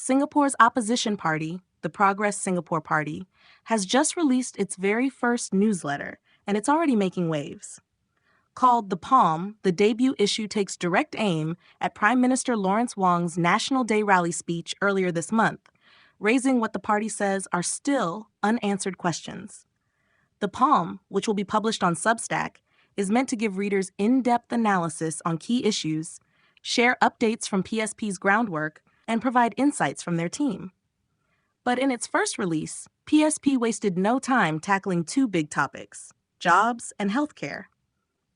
Singapore's opposition party, the Progress Singapore Party, has just released its very first newsletter, and it's already making waves. Called The Palm, the debut issue takes direct aim at Prime Minister Lawrence Wong's National Day rally speech earlier this month, raising what the party says are still unanswered questions. The Palm, which will be published on Substack, is meant to give readers in-depth analysis on key issues, share updates from PSP's groundwork, and provide insights from their team. But in its first release, PSP wasted no time tackling two big topics: jobs and healthcare.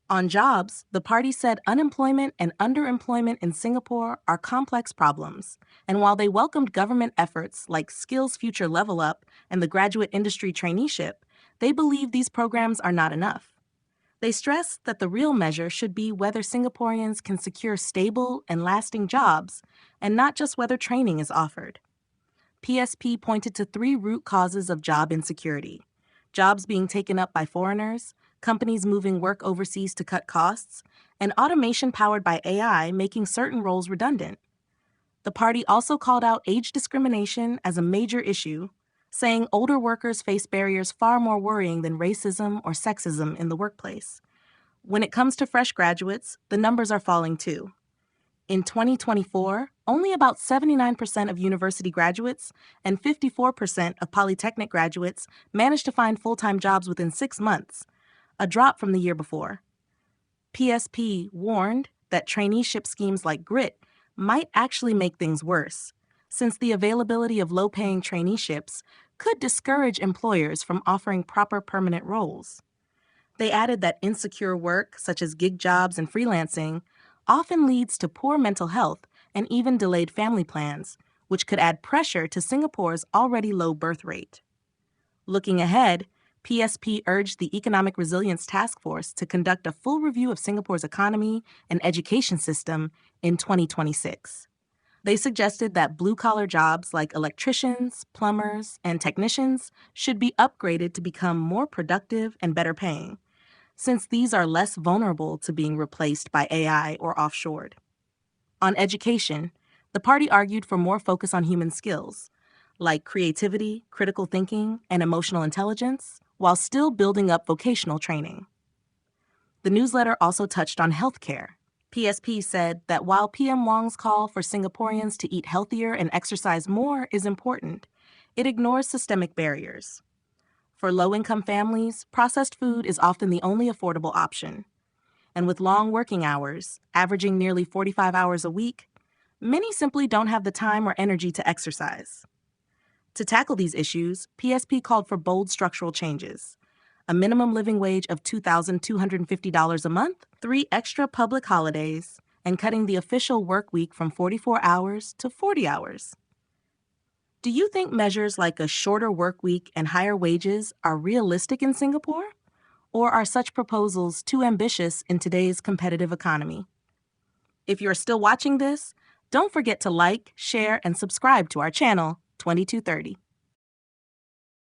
On jobs, the party said unemployment and underemployment in Singapore are complex problems, and while they welcomed government efforts like Skills Future Level Up and the graduate industry traineeship, they believe these programs are not enough. They stress that the real measure should be whether Singaporeans can secure stable and lasting jobs, and not just whether training is offered. PSP pointed to three root causes of job insecurity: jobs being taken up by foreigners, companies moving work overseas to cut costs, and automation powered by AI making certain roles redundant. The party also called out age discrimination as a major issue, saying older workers face barriers far more worrying than racism or sexism in the workplace. When it comes to fresh graduates, the numbers are falling too. In 2024, only about 79% of university graduates and 54% of polytechnic graduates managed to find full-time jobs within 6 months, a drop from the year before. PSP warned that traineeship schemes like GRIT might actually make things worse, since the availability of low-paying traineeships could discourage employers from offering proper permanent roles. They added that insecure work, such as gig jobs and freelancing, often leads to poor mental health and even delayed family plans, which could add pressure to Singapore's already low birth rate. Looking ahead, PSP urged the Economic Resilience Task Force to conduct a full review of Singapore's economy and education system in 2026. They suggested that blue-collar jobs like electricians, plumbers, and technicians should be upgraded to become more productive and better paying, since these are less vulnerable to being replaced by AI or offshored. On education, the party argued for more focus on human skills, like creativity, critical thinking, and emotional intelligence, while still building up vocational training. The newsletter also touched on healthcare. PSP said that while PM Wong's call for Singaporeans to eat healthier and exercise more is important, it ignores systemic barriers. For low-income families, processed food is often the only affordable option. And with long working hours, averaging nearly 45 hours a week, many simply don't have the time or energy to exercise. To tackle these issues, PSP called for bold structural changes: a minimum living wage of $2,250 a month, 3 extra public holidays, and cutting the official work week from 44 hours to 40 hours. Do you think measures like a shorter work week and higher wages are realistic in Singapore? Or are such proposals too ambitious in today's competitive economy? If you're still watching this, don't forget to like, share, and subscribe to our channel, 2230.